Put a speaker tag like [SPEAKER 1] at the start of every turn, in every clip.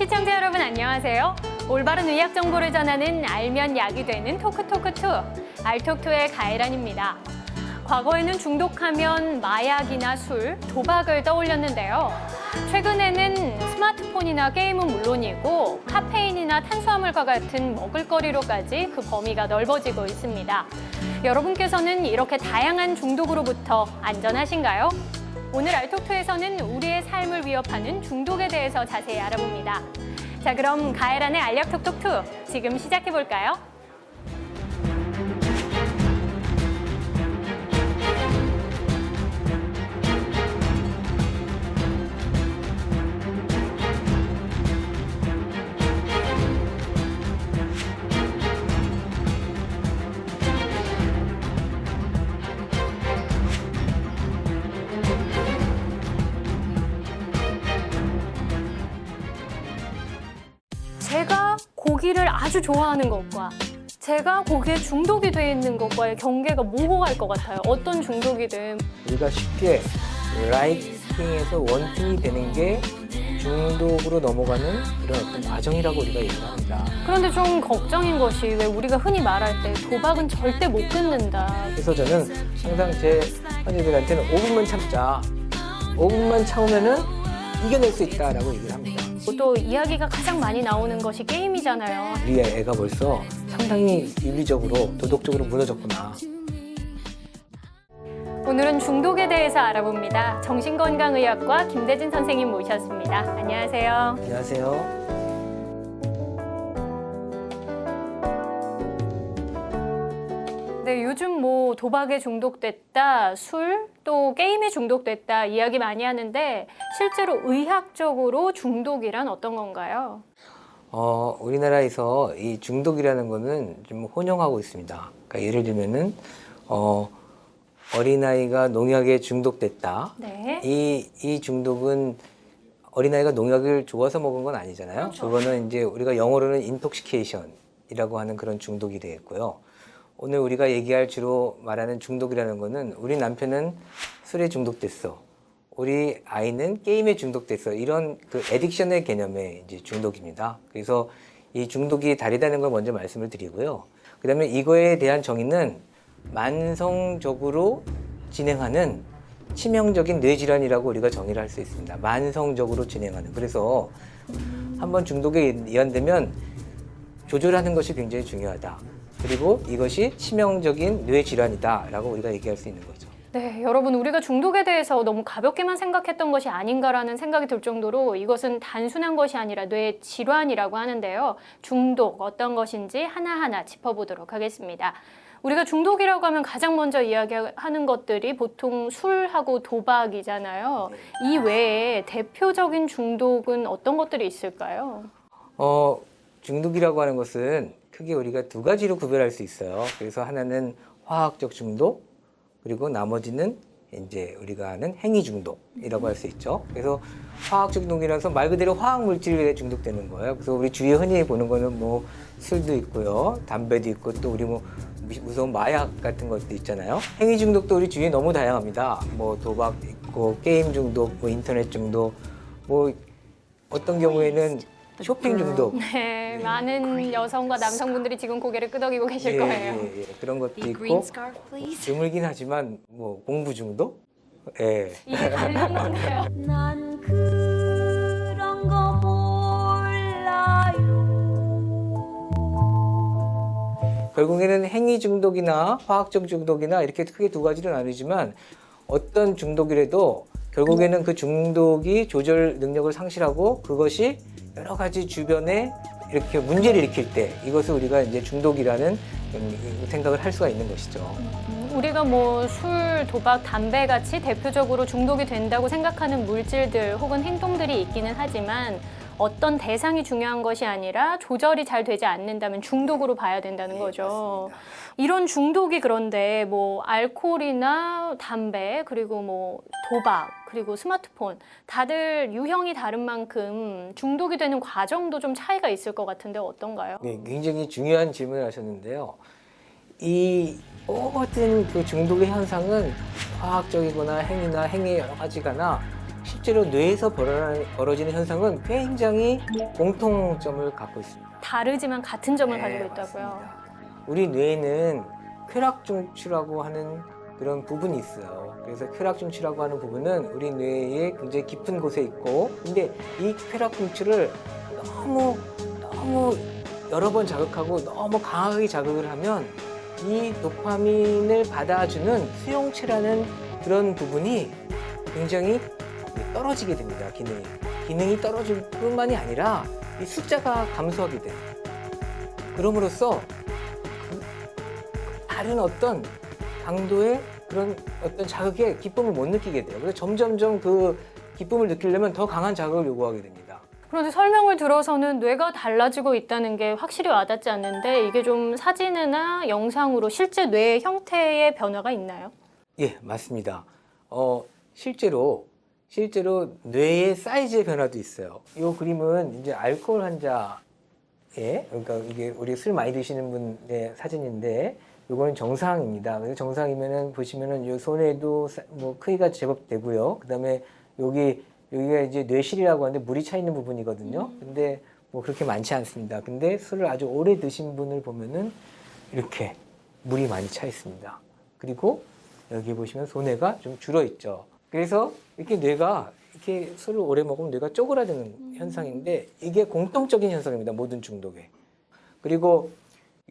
[SPEAKER 1] 시청자 여러분 안녕하세요. 올바른 의학 정보를 전하는 알면 약이 되는 토크토크2 알톡2의 가혜란입니다. 과거에는 중독하면 마약이나 술, 도박을 떠올렸는데요. 최근에는 스마트폰이나 게임은 물론이고 카페인이나 탄수화물과 같은 먹을거리로까지 그 범위가 넓어지고 있습니다. 여러분께서는 이렇게 다양한 중독으로부터 안전하신가요? 오늘 알톡2에서는 우리의 삶을 위협하는 중독에 대해서 자세히 알아봅니다. 자, 그럼 가혜란의 알약 톡톡2 지금 시작해볼까요? 제가 고기를 아주 좋아하는 것과 제가 고기에 중독이 돼 있는 것과의 경계가 모호할 것 같아요. 어떤 중독이든.
[SPEAKER 2] 우리가 쉽게 라이킹에서 원팅이 되는 게 중독으로 넘어가는 그런 어떤 과정이라고 우리가 얘기합니다.
[SPEAKER 1] 그런데 좀 걱정인 것이 왜 우리가 흔히 말할 때 도박은 절대 못 끊는다.
[SPEAKER 2] 그래서 저는 항상 제 환자들한테는 5분만 참자. 5분만 참으면은 이겨낼 수 있다라고 얘기를 합니다.
[SPEAKER 1] 또 이야기가 가장 많이 나오는 것이 게임이잖아요.
[SPEAKER 2] 우리 애가 벌써 상당히 윤리적으로 도덕적으로 무너졌구나.
[SPEAKER 1] 오늘은 중독에 대해서 알아봅니다. 정신건강의학과 김대진 선생님 모셨습니다. 안녕하세요.
[SPEAKER 2] 안녕하세요.
[SPEAKER 1] 네, 요즘 뭐 도박에 중독됐다, 술, 또 게임에 중독됐다 이야기 많이 하는데 실제로 의학적으로 중독이란 어떤 건가요?
[SPEAKER 2] 우리나라에서 이 중독이라는 거는 좀 혼용하고 있습니다. 그러니까 예를 들면은 어린아이가 농약에 중독됐다.
[SPEAKER 1] 네.
[SPEAKER 2] 이 중독은 어린아이가 농약을 좋아서 먹은 건 아니잖아요.
[SPEAKER 1] 그렇죠.
[SPEAKER 2] 그거는 이제 우리가 영어로는 인톡시케이션이라고 하는 그런 중독이 되겠고요. 오늘 우리가 얘기할 주로 말하는 중독이라는 거는 우리 남편은 술에 중독됐어. 우리 아이는 게임에 중독됐어. 이런 그 애딕션의 개념의 이제 중독입니다. 그래서 이 중독이 다르다는 걸 먼저 말씀을 드리고요. 그다음에 이거에 대한 정의는 만성적으로 진행하는 치명적인 뇌질환이라고 우리가 정의를 할 수 있습니다. 만성적으로 진행하는. 그래서 한번 중독에 이완되면 조절하는 것이 굉장히 중요하다. 그리고 이것이 치명적인 뇌질환이다라고 우리가 얘기할 수 있는 거죠.
[SPEAKER 1] 네, 여러분 우리가 중독에 대해서 너무 가볍게만 생각했던 것이 아닌가라는 생각이 들 정도로 이것은 단순한 것이 아니라 뇌 질환이라고 하는데요. 중독 어떤 것인지 하나하나 짚어보도록 하겠습니다. 우리가 중독이라고 하면 가장 먼저 이야기하는 것들이 보통 술하고 도박이잖아요. 이 외에 대표적인 중독은 어떤 것들이 있을까요?
[SPEAKER 2] 중독이라고 하는 것은 크게 우리가 두 가지로 구별할 수 있어요. 그래서 하나는 화학적 중독, 그리고 나머지는 이제 우리가 아는 행위 중독이라고 할 수 있죠. 그래서 화학적 중독이라서 말 그대로 화학 물질에 중독되는 거예요. 그래서 우리 주위에 흔히 보는 거는 뭐 술도 있고요, 담배도 있고 또 우리 뭐 무서운 마약 같은 것도 있잖아요. 행위 중독도 우리 주위에 너무 다양합니다. 뭐 도박 있고 게임 중독, 뭐 인터넷 중독, 뭐 어떤 경우에는 쇼핑 중독.
[SPEAKER 1] 네, 많은 여성과 남성분들이 지금 고개를 끄덕이고 계실 거예요.
[SPEAKER 2] 그런 것도 있고 드물긴 하지만 뭐 공부 중독? 예.
[SPEAKER 1] 이게 가능한 건데요.
[SPEAKER 3] 난 그런 거 몰라요.
[SPEAKER 2] 결국에는 행위 중독이나 화학적 중독이나 이렇게 크게 두 가지로 나누지만 어떤 중독이라도 결국에는 그 중독이 조절 능력을 상실하고 그것이 여러 가지 주변에 이렇게 문제를 일으킬 때 이것을 우리가 이제 중독이라는 생각을 할 수가 있는 것이죠.
[SPEAKER 1] 우리가 뭐 술, 도박, 담배 같이 대표적으로 중독이 된다고 생각하는 물질들 혹은 행동들이 있기는 하지만 어떤 대상이 중요한 것이 아니라 조절이 잘 되지 않는다면 중독으로 봐야 된다는 거죠. 이런 중독이 그런데 뭐 알코올이나 담배 그리고 뭐 도박 그리고 스마트폰 다들 유형이 다른 만큼 중독이 되는 과정도 좀 차이가 있을 것 같은데 어떤가요?
[SPEAKER 2] 네, 굉장히 중요한 질문을 하셨는데요. 이 모든 그 중독의 현상은 화학적이거나 행위나 행위의 여러 가지가나 실제로 뇌에서 벌어지는 현상은 굉장히 공통점을 갖고 있습니다.
[SPEAKER 1] 다르지만 같은 점을
[SPEAKER 2] 네,
[SPEAKER 1] 가지고 있다고요.
[SPEAKER 2] 맞습니다. 우리 뇌에는 쾌락중추라고 하는 그런 부분이 있어요. 그래서 쾌락중추라고 하는 부분은 우리 뇌의 굉장히 깊은 곳에 있고, 근데 이 쾌락중추를 너무 여러 번 자극하고 너무 강하게 자극을 하면 이 도파민을 받아주는 수용체라는 그런 부분이 굉장히 떨어지게 됩니다. 기능이 떨어질 뿐만이 아니라 이 숫자가 감소하게 돼요. 그럼으로써 다른 어떤 강도의 그런 어떤 자극에 기쁨을 못 느끼게 돼요. 그래서 점점점 그 기쁨을 느끼려면 더 강한 자극을 요구하게 됩니다.
[SPEAKER 1] 그런데 설명을 들어서는 뇌가 달라지고 있다는 게 확실히 와닿지 않는데 이게 좀 사진이나 영상으로 실제 뇌의 형태의 변화가 있나요?
[SPEAKER 2] 예, 맞습니다. 실제로 뇌의 사이즈의 변화도 있어요. 이 그림은 이제 알코올 환자의, 그러니까 이게 우리 술 많이 드시는 분의 사진인데, 이거는 정상입니다. 그래서 정상이면은 보시면은 이 손에도 뭐 크기가 제법 되고요. 그다음에 여기가 이제 뇌실이라고 하는데 물이 차 있는 부분이거든요. 근데 뭐 그렇게 많지 않습니다. 근데 술을 아주 오래 드신 분을 보면은 이렇게 물이 많이 차 있습니다. 그리고 여기 보시면 손해가 좀 줄어 있죠. 그래서 이렇게 뇌가 이렇게 술을 오래 먹으면 뇌가 쪼그라드는 현상인데 이게 공통적인 현상입니다. 모든 중독에. 그리고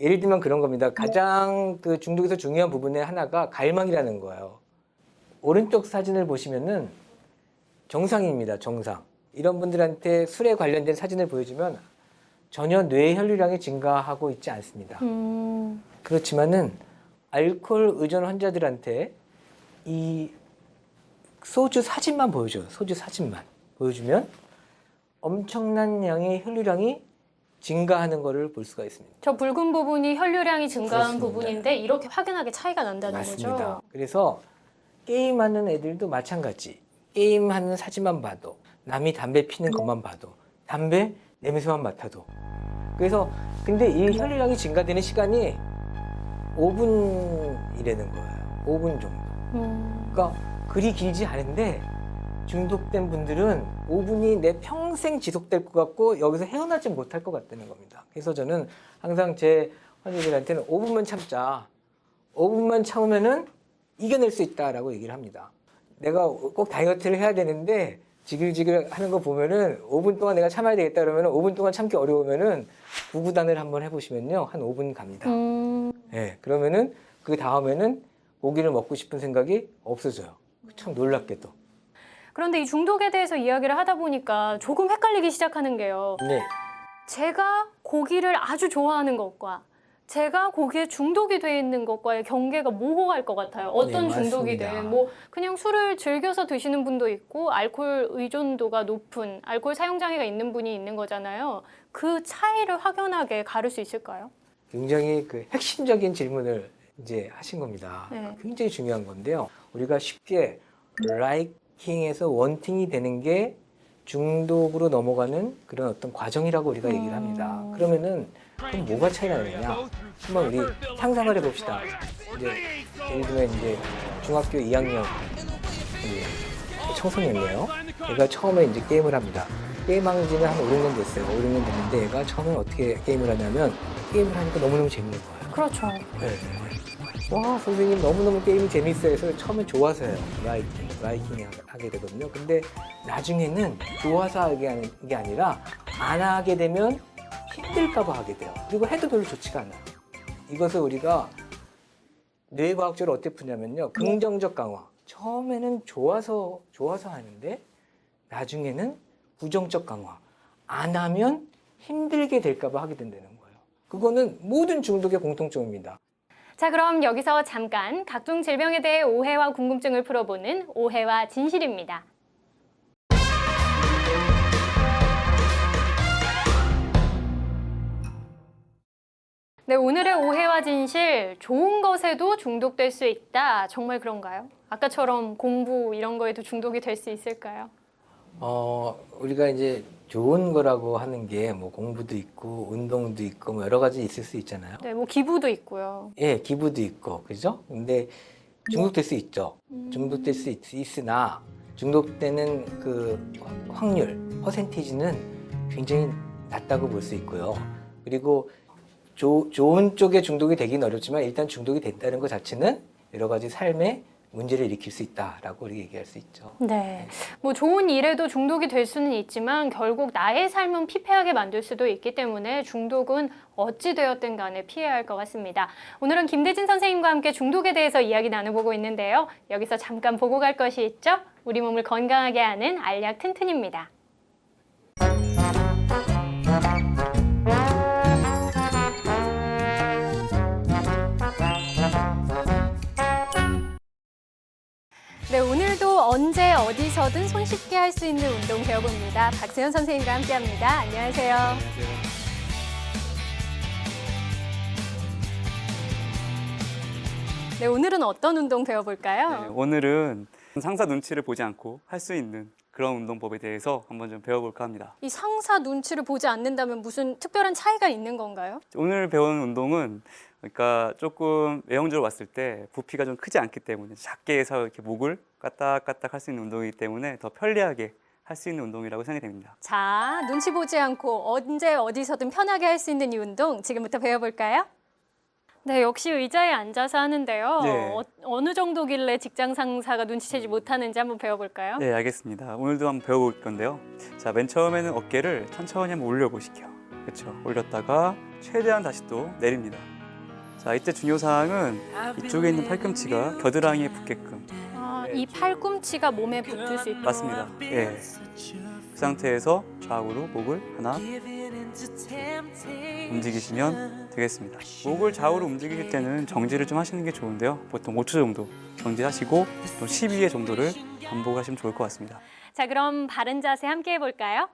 [SPEAKER 2] 예를 들면 그런 겁니다. 가장 그 중독에서 중요한 부분의 하나가 갈망이라는 거예요. 오른쪽 사진을 보시면은 정상입니다. 정상. 이런 분들한테 술에 관련된 사진을 보여주면 전혀 뇌 혈류량이 증가하고 있지 않습니다. 그렇지만은 알코올 의존 환자들한테 이 소주 사진만 보여줘요. 소주 사진만 보여주면 엄청난 양의 혈류량이 증가하는 것을 볼 수가 있습니다.
[SPEAKER 1] 저 붉은 부분이 혈류량이 증가한
[SPEAKER 2] 그렇습니다.
[SPEAKER 1] 부분인데 이렇게 확연하게 차이가 난다는
[SPEAKER 2] 맞습니다.
[SPEAKER 1] 거죠?
[SPEAKER 2] 그래서 게임하는 애들도 마찬가지. 게임하는 사진만 봐도, 남이 담배 피는 것만 봐도, 담배 냄새만 맡아도. 그래서 근데 이 혈류량이 증가되는 시간이 5분이라는 거예요. 5분 정도. 그러니까 그리 길지 않은데 중독된 분들은 5분이 내 평생 지속될 것 같고 여기서 헤어나지 못할 것 같다는 겁니다. 그래서 저는 항상 제 환자들한테는 5분만 참자. 5분만 참으면은 이겨낼 수 있다라고 얘기를 합니다. 내가 꼭 다이어트를 해야 되는데 지글지글 하는 거 보면은 5분 동안 내가 참아야 되겠다 그러면은 5분 동안 참기 어려우면은 구구단을 한번 해보시면요. 한 5분 갑니다. 네, 그러면은 그 다음에는 고기를 먹고 싶은 생각이 없어져요. 참 놀랍게도.
[SPEAKER 1] 그런데 이 중독에 대해서 이야기를 하다 보니까 조금 헷갈리기 시작하는 게요.
[SPEAKER 2] 네.
[SPEAKER 1] 제가 고기를 아주 좋아하는 것과 제가 고기에 중독이 돼 있는 것과의 경계가 모호할 것 같아요. 어떤
[SPEAKER 2] 네,
[SPEAKER 1] 중독이든
[SPEAKER 2] 맞습니다.
[SPEAKER 1] 뭐 그냥 술을 즐겨서 드시는 분도 있고 알코올 의존도가 높은 알코올 사용 장애가 있는 분이 있는 거잖아요. 그 차이를 확연하게 가를 수 있을까요?
[SPEAKER 2] 굉장히 그 핵심적인 질문을 이제 하신 겁니다.
[SPEAKER 1] 네.
[SPEAKER 2] 굉장히 중요한 건데요. 우리가 쉽게 라이킹에서 원팅이 되는 게 중독으로 넘어가는 그런 어떤 과정이라고 우리가 얘기를 합니다. 그러면은 그럼 뭐가 차이가 나느냐? 한번 우리 상상을 해봅시다. 이제 예를 들면 이제 중학교 2학년 청소년이에요. 얘가 처음에 이제 게임을 합니다. 게임한 지는 한 5, 6년 됐어요. 5, 6년 됐는데 얘가 처음에 어떻게 게임을 하냐면 게임을 하니까 너무너무 재밌는 거예요.
[SPEAKER 1] 그렇죠.
[SPEAKER 2] 네. 와, 선생님 너무너무 게임이 재밌어요. 그래서 처음에 좋아서요. 라이킹 하게 되거든요. 근데 나중에는 좋아서 하게 하는 게 아니라 안 하게 되면 힘들까 봐 하게 돼요. 그리고 해도 별로 좋지가 않아요. 이것을 우리가 뇌과학적으로 어떻게 푸냐면요. 긍정적 강화. 처음에는 좋아서 하는데 나중에는 부정적 강화. 안 하면 힘들게 될까 봐 하게 된다는 거예요. 그거는 모든 중독의 공통점입니다.
[SPEAKER 1] 자, 그럼 여기서 잠깐 각종 질병에 대해 오해와 궁금증을 풀어보는 오해와 진실입니다. 네, 오늘의 오해와 진실, 좋은 것에도 중독될 수 있다. 정말 그런가요? 아까처럼 공부 이런 거에도 중독이 될 수 있을까요?
[SPEAKER 2] 우리가 이제 좋은 거라고 하는 게 뭐 공부도 있고 운동도 있고 뭐 여러 가지 있을 수 있잖아요.
[SPEAKER 1] 네, 뭐 기부도 있고요.
[SPEAKER 2] 예, 기부도 있고, 그죠? 근데 중독될 수 있죠. 중독될 수 있으나 중독되는 그 확률, 퍼센티지는 굉장히 낮다고 볼 수 있고요. 그리고 좋은 쪽에 중독이 되긴 어렵지만 일단 중독이 됐다는 것 자체는 여러 가지 삶에 문제를 일으킬 수 있다라고 우리 얘기할 수 있죠.
[SPEAKER 1] 네. 뭐 좋은 일에도 중독이 될 수는 있지만 결국 나의 삶은 피폐하게 만들 수도 있기 때문에 중독은 어찌 되었든 간에 피해야 할 것 같습니다. 오늘은 김대진 선생님과 함께 중독에 대해서 이야기 나눠보고 있는데요. 여기서 잠깐 보고 갈 것이 있죠. 우리 몸을 건강하게 하는 알약 튼튼입니다. 네, 오늘도 언제 어디서든 손쉽게 할 수 있는 운동 배워봅니다. 박세현 선생님과 함께합니다. 안녕하세요. 네, 오늘은 어떤 운동 배워볼까요?
[SPEAKER 4] 네, 오늘은 상사 눈치를 보지 않고 할 수 있는 그런 운동법에 대해서 한번 좀 배워볼까 합니다.
[SPEAKER 1] 이 상사 눈치를 보지 않는다면 무슨 특별한 차이가 있는 건가요?
[SPEAKER 4] 오늘 배운 운동은 그러니까 조금 외형적으로 봤을 때 부피가 좀 크지 않기 때문에 작게 해서 이렇게 목을 까딱까딱 할 수 있는 운동이기 때문에 더 편리하게 할 수 있는 운동이라고 생각이 됩니다.
[SPEAKER 1] 자, 눈치 보지 않고 언제 어디서든 편하게 할 수 있는 이 운동 지금부터 배워볼까요? 네, 역시 의자에 앉아서 하는데요.
[SPEAKER 4] 네.
[SPEAKER 1] 어느 정도길래 직장 상사가 눈치채지 못하는지 한번 배워볼까요?
[SPEAKER 4] 네, 알겠습니다. 오늘도 한번 배워볼 건데요. 자, 맨 처음에는 어깨를 천천히 한번 올려보실게요. 그렇죠. 올렸다가 최대한 다시 또 내립니다. 자, 이때 중요 사항은 이쪽에 있는 팔꿈치가 겨드랑이에 붙게끔.
[SPEAKER 1] 이 팔꿈치가 몸에 붙을 수 있도록.
[SPEAKER 4] 맞습니다. 예. 그 상태에서 좌우로 목을 하나 움직이시면 되겠습니다. 목을 좌우로 움직일 때는 정지를 좀 하시는 게 좋은데요. 보통 5초 정도 정지하시고 또 12회 정도를 반복하시면 좋을 것 같습니다.
[SPEAKER 1] 자, 그럼 바른 자세 함께 해볼까요?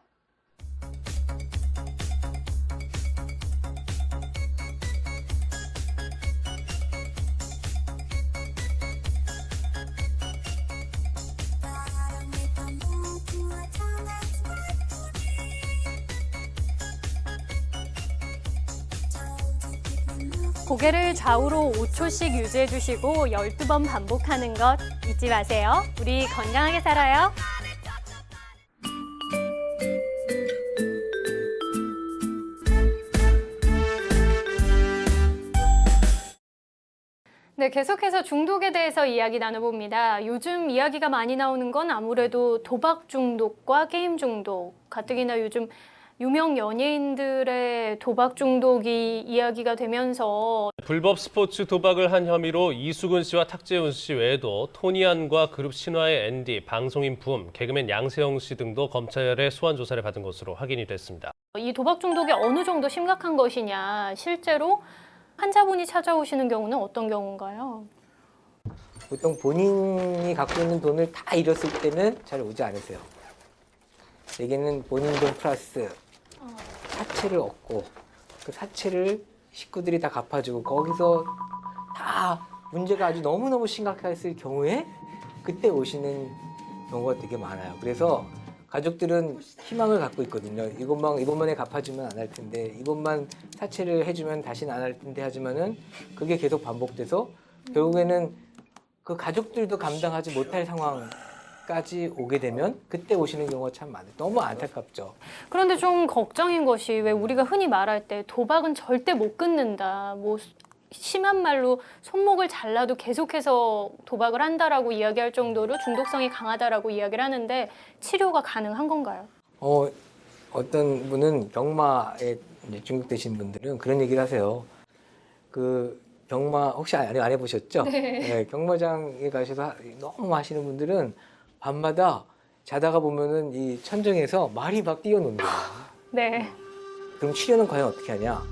[SPEAKER 1] 고개를 좌우로 5초씩 유지해 주시고 12번 반복하는 것 잊지 마세요. 우리 건강하게 살아요. 네, 계속해서 중독에 대해서 이야기 나눠봅니다. 요즘 이야기가 많이 나오는 건 아무래도 도박 중독과 게임 중독, 가뜩이나 요즘 유명 연예인들의 도박 중독이 이야기가 되면서
[SPEAKER 5] 불법 스포츠 도박을 한 혐의로 이수근 씨와 탁재훈 씨 외에도 토니안과 그룹 신화의 앤디, 방송인 붐, 개그맨 양세형 씨 등도 검찰의 소환 조사를 받은 것으로 확인이 됐습니다.
[SPEAKER 1] 이 도박 중독이 어느 정도 심각한 것이냐, 실제로 환자분이 찾아오시는 경우는 어떤 경우인가요?
[SPEAKER 2] 보통 본인이 갖고 있는 돈을 다 잃었을 때는 잘 오지 않으세요. 대개는 본인 돈 플러스 사채를 얻고 그 사채를 식구들이 다 갚아주고 거기서 다 문제가 아주 너무너무 심각했을 경우에 그때 오시는 경우가 되게 많아요. 그래서 가족들은 희망을 갖고 있거든요. 이것만에 갚아주면 안 할 텐데, 이것만 사채를 해주면 다시는 안 할 텐데 하지만은 그게 계속 반복돼서 결국에는 그 가족들도 감당하지 못할 상황까지 오게 되면 그때 오시는 경우가 참 많아요. 너무 안타깝죠.
[SPEAKER 1] 그런데 좀 걱정인 것이 왜 우리가 흔히 말할 때 도박은 절대 못 끊는다. 뭐 심한 말로 손목을 잘라도 계속해서 도박을 한다라고 이야기할 정도로 중독성이 강하다라고 이야기를 하는데 치료가 가능한 건가요?
[SPEAKER 2] 어떤 분은 병마에 이제 중독되신 분들은 그런 얘기를 하세요. 그 병마 혹시 안 해보셨죠? 네, 병마장에 가셔서 너무 하시는 분들은 밤마다 자다가 보면은 이 천정에서 말이 막 뛰어노는 거예요.
[SPEAKER 1] 네.
[SPEAKER 2] 그럼 치료는 과연 어떻게 하냐?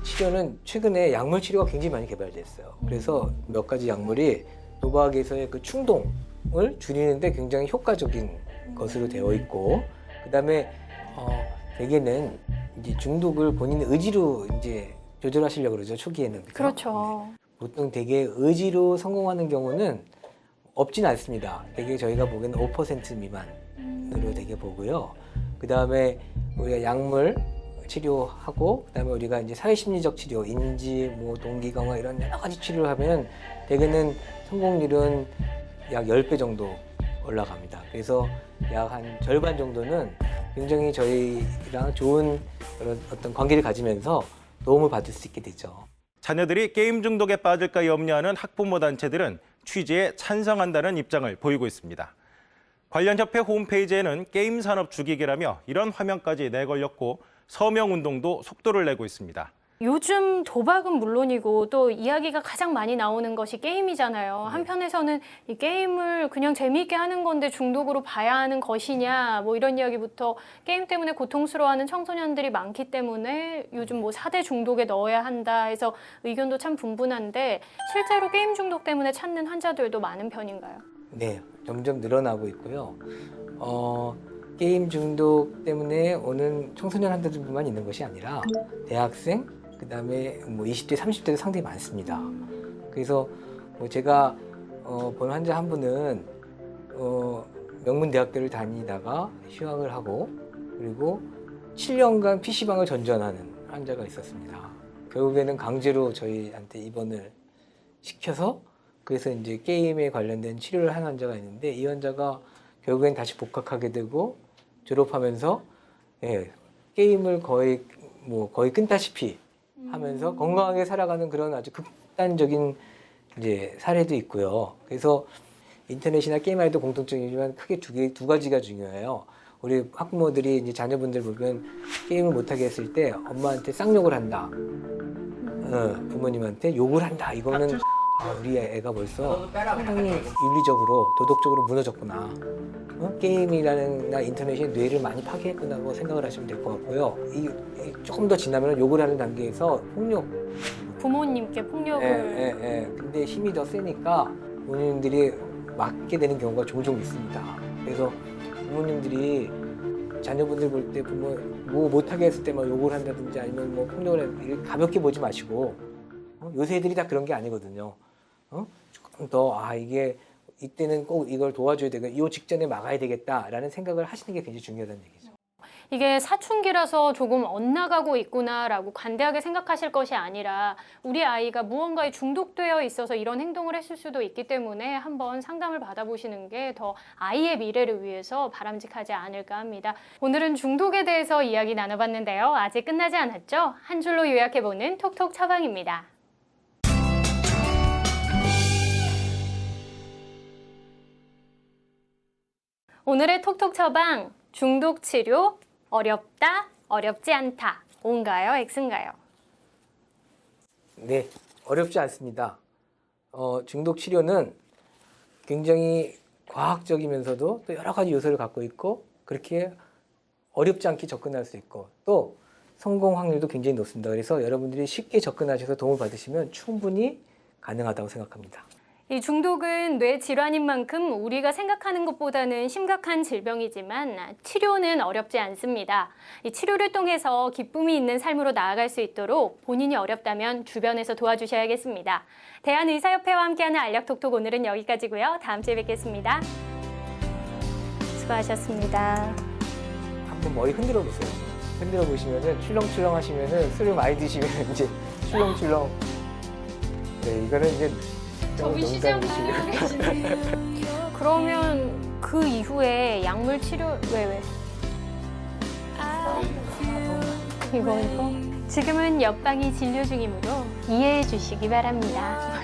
[SPEAKER 2] 치료는 최근에 약물 치료가 굉장히 많이 개발됐어요. 그래서 몇 가지 약물이 도박에서의 그 충동을 줄이는데 굉장히 효과적인 것으로 되어 있고, 그다음에 대개는 이제 중독을 본인의 의지로 이제 조절하시려고 그러죠, 초기에는.
[SPEAKER 1] 그렇죠.
[SPEAKER 2] 네. 보통 되게 의지로 성공하는 경우는 없진 않습니다. 되게 저희가 보기에는 5% 미만으로 되게 보고요. 그다음에 우리가 약물 치료하고, 그다음에 우리가 이제 사회심리적 치료, 인지, 뭐 동기 강화 이런 여러 가지 치료를 하면 대개는 성공률은 약 10배 정도 올라갑니다. 그래서 약 한 절반 정도는 굉장히 저희랑 좋은 그런 어떤 관계를 가지면서 도움을 받을 수 있게 되죠.
[SPEAKER 6] 자녀들이 게임 중독에 빠질까 염려하는 학부모 단체들은 취지에 찬성한다는 입장을 보이고 있습니다. 관련 협회 홈페이지에는 게임 산업 죽이기라며 이런 화면까지 내걸렸고 서명 운동도 속도를 내고 있습니다.
[SPEAKER 1] 요즘 도박은 물론이고 또 이야기가 가장 많이 나오는 것이 게임이잖아요. 한편에서는 이 게임을 그냥 재미있게 하는 건데 중독으로 봐야 하는 것이냐 뭐 이런 이야기부터 게임 때문에 고통스러워하는 청소년들이 많기 때문에 요즘 뭐 4대 중독에 넣어야 한다 해서 의견도 참 분분한데 실제로 게임 중독 때문에 찾는 환자들도 많은 편인가요?
[SPEAKER 2] 네, 점점 늘어나고 있고요. 게임 중독 때문에 오는 청소년 환자들뿐만 있는 것이 아니라 대학생, 그다음에 뭐 20대, 30대도 상당히 많습니다. 그래서 뭐 제가 본 환자 한 분은 명문 대학교를 다니다가 휴학을 하고 그리고 7년간 PC방을 전전하는 환자가 있었습니다. 결국에는 강제로 저희한테 입원을 시켜서 그래서 이제 게임에 관련된 치료를 한 환자가 있는데 이 환자가 결국엔 다시 복학하게 되고 졸업하면서 게임을 거의 끊다시피 하면서 건강하게 살아가는 그런 아주 극단적인 이제 사례도 있고요. 그래서 인터넷이나 게임에도 공통점이지만 크게 두 가지가 중요해요. 우리 학부모들이 이제 자녀분들 보면 게임을 못하게 했을 때 엄마한테 쌍욕을 한다. 부모님한테 욕을 한다. 이거는 우리 애가 벌써 상당히 윤리적으로 도덕적으로 무너졌구나. 게임이라는 인터넷이 뇌를 많이 파괴했구나 고 생각을 하시면 될 것 같고요. 조금 더 지나면 욕을 하는 단계에서 폭력.
[SPEAKER 1] 부모님께 폭력을.
[SPEAKER 2] 근데 힘이 더 세니까 부모님들이 맞게 되는 경우가 종종 있습니다. 그래서 부모님들이 자녀분들 볼 때 부모 뭐 못하게 했을 때 막 욕을 한다든지 아니면 뭐 폭력을 가볍게 보지 마시고 요새 애들이 다 그런 게 아니거든요. 조금 더 이게 이때는 꼭 이걸 도와줘야 되고 이 직전에 막아야 되겠다라는 생각을 하시는 게 굉장히 중요하다는 얘기죠.
[SPEAKER 1] 이게 사춘기라서 조금 엇나가고 있구나라고 관대하게 생각하실 것이 아니라 우리 아이가 무언가에 중독되어 있어서 이런 행동을 했을 수도 있기 때문에 한번 상담을 받아보시는 게 더 아이의 미래를 위해서 바람직하지 않을까 합니다. 오늘은 중독에 대해서 이야기 나눠봤는데요. 아직 끝나지 않았죠? 한 줄로 요약해보는 톡톡 처방입니다. 오늘의 톡톡 처방, 중독 치료 어렵다, 어렵지 않다. O인가요? X인가요?
[SPEAKER 2] 네, 어렵지 않습니다. 중독 치료는 굉장히 과학적이면서도 또 여러 가지 요소를 갖고 있고 그렇게 어렵지 않게 접근할 수 있고 또 성공 확률도 굉장히 높습니다. 그래서 여러분들이 쉽게 접근하셔서 도움을 받으시면 충분히 가능하다고 생각합니다.
[SPEAKER 1] 이 중독은 뇌 질환인 만큼 우리가 생각하는 것보다는 심각한 질병이지만 치료는 어렵지 않습니다. 이 치료를 통해서 기쁨이 있는 삶으로 나아갈 수 있도록 본인이 어렵다면 주변에서 도와주셔야겠습니다. 대한의사협회와 함께하는 알력톡톡 오늘은 여기까지고요. 다음 주에 뵙겠습니다. 수고하셨습니다.
[SPEAKER 2] 한번 머리 흔들어 보세요. 흔들어 보시면은 출렁출렁 하시면은 술을 많이 드시면 이제 출렁출렁. 네, 이거는 이제
[SPEAKER 1] 그러면 그 이후에 약물 치료 왜? 이거 지금은 옆방이 진료 중이므로 이해해 주시기 바랍니다.